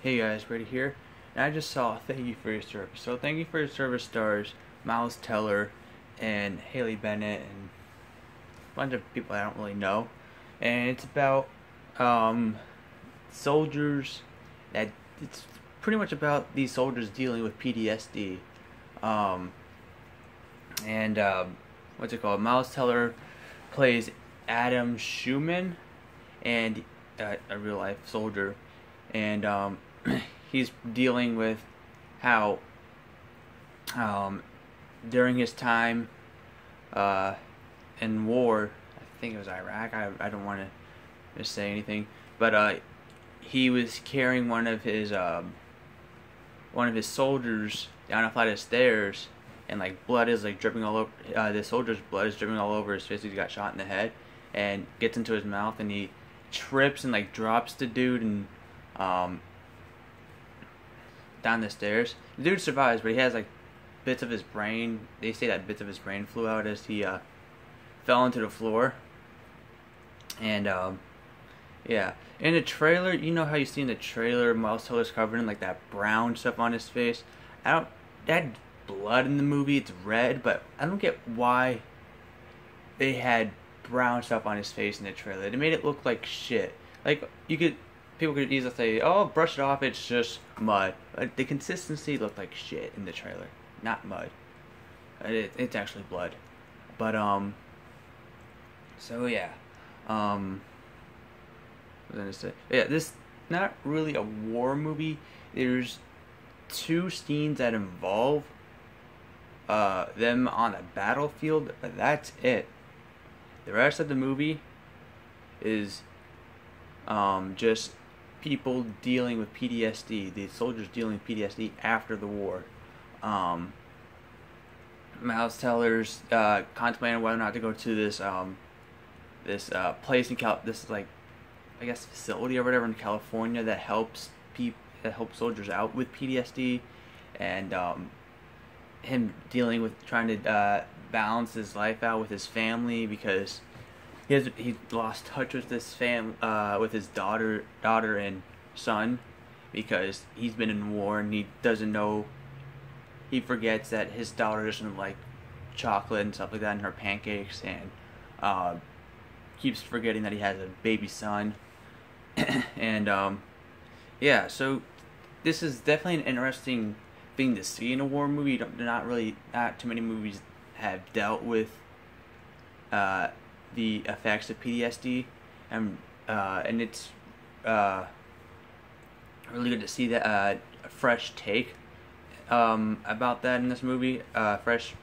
Hey guys, Brady here, and I just saw Thank You for Your Service. So Thank You for Your Service stars Miles Teller and Haley Bennett and a bunch of people I don't really know. And it's about soldiers that it's pretty much about these soldiers dealing with PTSD. Um, and what's it called? Miles Teller plays Adam Schumann and a real life soldier, and he's dealing with how during his time in war, I think it was Iraq. I don't want to say anything, but he was carrying one of his soldiers down a flight of stairs, and like blood is like dripping all over. The soldier's blood is dripping all over his face. He got shot in the head, and gets into his mouth, and he trips and like drops the dude and down the stairs. The dude survives, but he has like bits of his brain. They say that bits of his brain flew out as he fell into the floor. And yeah, in the trailer, you know how you see in the trailer, Miles Teller's covered in like that brown stuff on his face. That blood in the movie, it's red, but I don't get why they had brown stuff on his face in the trailer. They made it look like shit. Like people could easily say, "Oh, brush it off. It's just mud." But the consistency looked like shit in the trailer, not mud. It's actually blood. But so yeah, what was I gonna say? Yeah, this not really a war movie. There's two scenes that involve them on a battlefield, but that's it. The rest of the movie is just people dealing with PTSD, the soldiers dealing with PTSD after the war. Miles Teller's contemplating whether or not to go to this place in this is like, I guess, facility or whatever in California that helps soldiers out with PTSD, and him dealing with trying to balance his life out with his family, because he lost touch with with his daughter and son, because he's been in war and he doesn't know. He forgets that his daughter doesn't like chocolate and stuff like that in her pancakes, and keeps forgetting that he has a baby son. And yeah, so this is definitely an interesting thing to see in a war movie. Not too many movies have dealt with the effects of PTSD, and it's really good to see that a fresh take about that in this movie. Fresh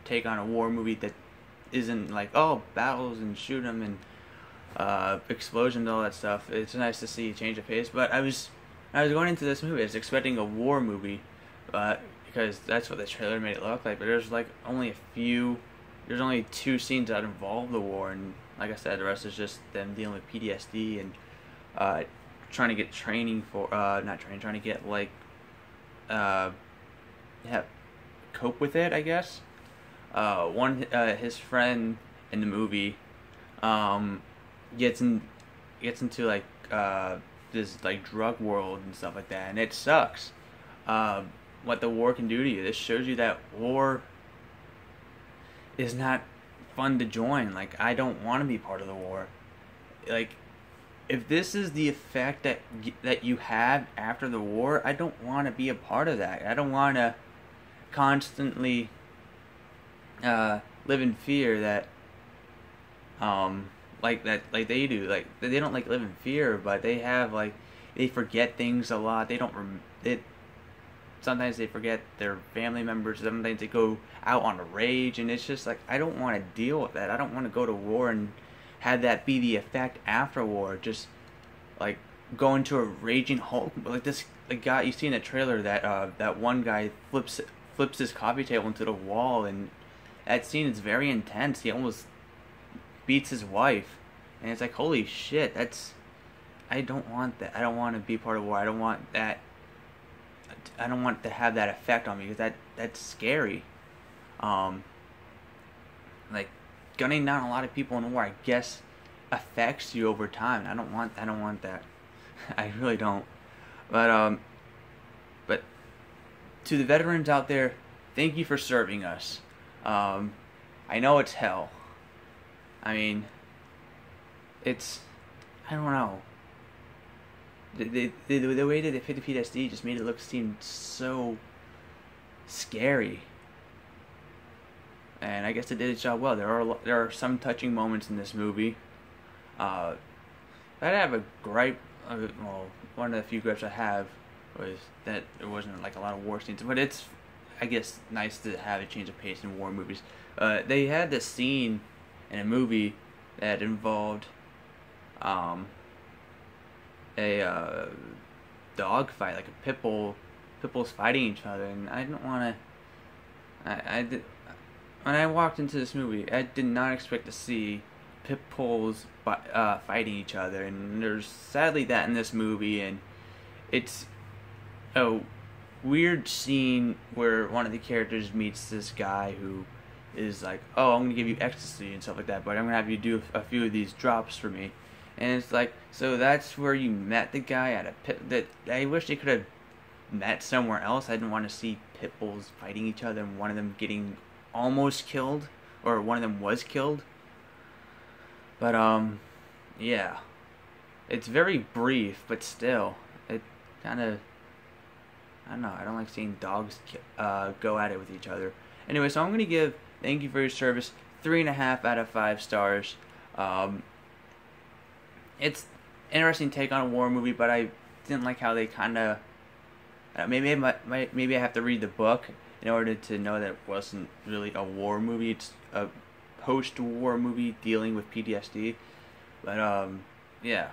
take on a war movie that isn't like, oh, battles and shoot 'em and explosions and all that stuff. It's nice to see a change of pace. But I was going into this movie, I was expecting a war movie, because that's what the trailer made it look like. But there's like there's only two scenes that involve the war, and like I said, the rest is just them dealing with PTSD and trying to get training for trying to get like cope with it, I guess. His friend in the movie gets into like this like drug world and stuff like that, and it sucks. What the war can do to you. This shows you that war is not fun to join. Like, I don't want to be part of the war. Like, if this is the effect that you have after the war, I don't want to be a part of that. I don't want to constantly live in fear that like they do. Like, they don't like live in fear, but they have like, they forget things a lot. They don't sometimes they forget their family members. Sometimes they go out on a rage, and it's just like, I don't want to deal with that. I don't want to go to war and have that be the effect after war. Just like go into a raging Hulk, like this guy you see in the trailer, that one guy flips his coffee table into the wall, and that scene is very intense. He almost beats his wife, and it's like, holy shit, I don't want that. I don't want to be part of war. I don't want that. I don't want to have that effect on me, because that's scary. Like, gunning down a lot of people in war, I guess, affects you over time. I don't want that. I really don't. But but to the veterans out there, thank you for serving us. I know it's hell. I mean, it's, I don't know. The way that they fit the PTSD just made it seem so scary. And I guess it did its job well. There are some touching moments in this movie. I have a gripe. Well, one of the few gripes I have was that there wasn't like a lot of war scenes. But it's, I guess, nice to have a change of pace in war movies. They had this scene in a movie that involved a dog fight, like a pit bulls fighting each other, and I didn't want to. I did when I walked into this movie, I did not expect to see pit bulls fighting each other, and there's sadly that in this movie, and it's a weird scene where one of the characters meets this guy who is like, oh, I'm gonna give you ecstasy and stuff like that, but I'm gonna have you do a few of these drops for me. And it's like, so that's where you met the guy at a pit. That I wish they could have met somewhere else. I didn't want to see pit bulls fighting each other and one of them getting almost killed, or one of them was killed. But yeah, it's very brief, but still, it kind of, I don't know. I don't like seeing dogs go at it with each other. Anyway, so I'm gonna give Thank You for Your Service 3.5 out of 5 stars. It's an interesting take on a war movie, but I didn't like how they kind of. Maybe I have to read the book in order to know that it wasn't really a war movie. It's a post-war movie dealing with PTSD. But yeah.